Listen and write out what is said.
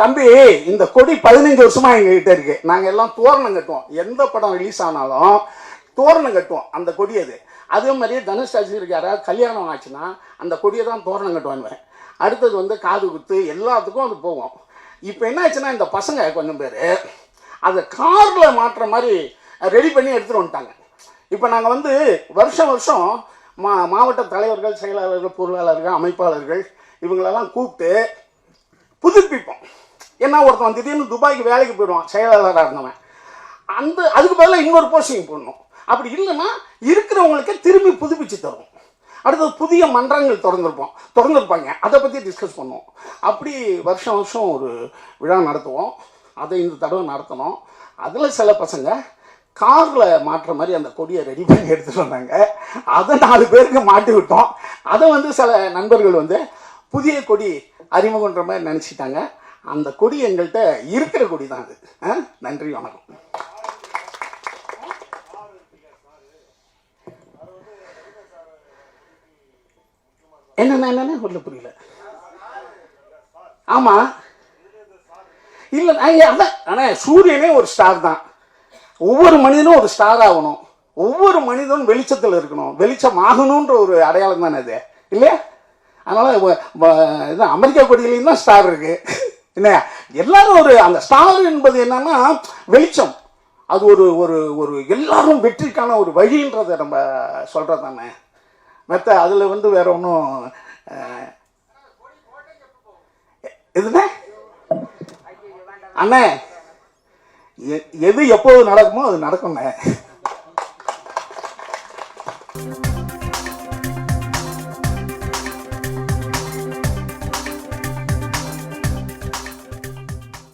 தம்பி இந்த கொடி 15 வருஷமா எங்ககிட்ட இருக்கு. நாங்க எல்லாம் தோரணம் கட்டுவோம். எந்த படம் ரிலீஸ் ஆனாலும் தோரணம் கட்டுவோம். அந்த கொடி அதே மாதிரியே தனுஷ் ராஜிக்கு யாராவது கல்யாணம் ஆச்சுன்னா அந்த கொடியை தான் தோரணம் கட்டுவாங்க. அடுத்தது வந்து காது குத்து எல்லாத்துக்கும் அது போவோம். இப்போ என்ன ஆச்சுன்னா இந்த பசங்க கொஞ்சம் பேர் அதை காரில் மாட்டுற மாதிரி ரெடி பண்ணி எடுத்துகிட்டு வந்துட்டாங்க. இப்போ நாங்கள் வந்து வருஷம் மாவட்ட தலைவர்கள், செயலாளர்கள், பொருளாளர்கள், அமைப்பாளர்கள் இவங்களெல்லாம் கூப்பிட்டு புதுப்பிப்போம். ஏன்னா ஒருத்தன் திடீர்னு துபாய்க்கு வேலைக்கு போயிடுவான், செயலாளராக இருந்தவன். அதுக்கு பதிலாக இன்னொரு போஸ்டிங் போடணும். அப்படி இல்லைன்னா இருக்கிறவங்களுக்கே திரும்பி புதுப்பிச்சு தருவோம். அடுத்தது புதிய மன்றங்கள் திறந்துருப்பாங்க, அதை பற்றி டிஸ்கஸ் பண்ணுவோம். அப்படி வருஷம் ஒரு விழா நடத்துவோம். அதை இந்த தடவை நடத்தணும். அதில் சில பசங்க காரில் மாட்டுற மாதிரி அந்த கொடியை ரெடி பண்ணி எடுத்துகிட்டு வந்தாங்க. அதை 4 பேருக்கு மாட்டி விட்டோம். அதை வந்து சில நண்பர்கள் வந்து புதிய கொடி அறிமுகன்ற மாதிரி நினச்சிட்டாங்க. அந்த கொடி எங்கள்கிட்ட இருக்கிற கொடி தான் அது. நன்றி, வணக்கம். என்னென்ன சொல்ல புரியல. ஆமாம், இல்லை அதான். ஆனால் சூரியனே ஒரு ஸ்டார் தான். ஒவ்வொரு மனிதனும் ஒரு ஸ்டார் ஆகணும். ஒவ்வொரு மனிதனும் வெளிச்சத்தில் இருக்கணும். வெளிச்சம் ஆகணுன்ற ஒரு அடையாளம் தானே அது, இல்லையா? அதனால் இதுதான் அமெரிக்கா கொடியிலையும் தான் ஸ்டார் இருக்கு. என்ன எல்லாரும் அந்த ஸ்டார் என்பது என்னன்னா வெளிச்சம். அது ஒரு எல்லாரும் வெற்றிக்கான ஒரு வழின்றதை நம்ம சொல்கிறது தானே. மற்ற அதில் வந்து வேற ஒன்றும் எதுண்ணே அண்ணே, எது எப்போது நடக்குமோ அது நடக்கும்ண்ணே.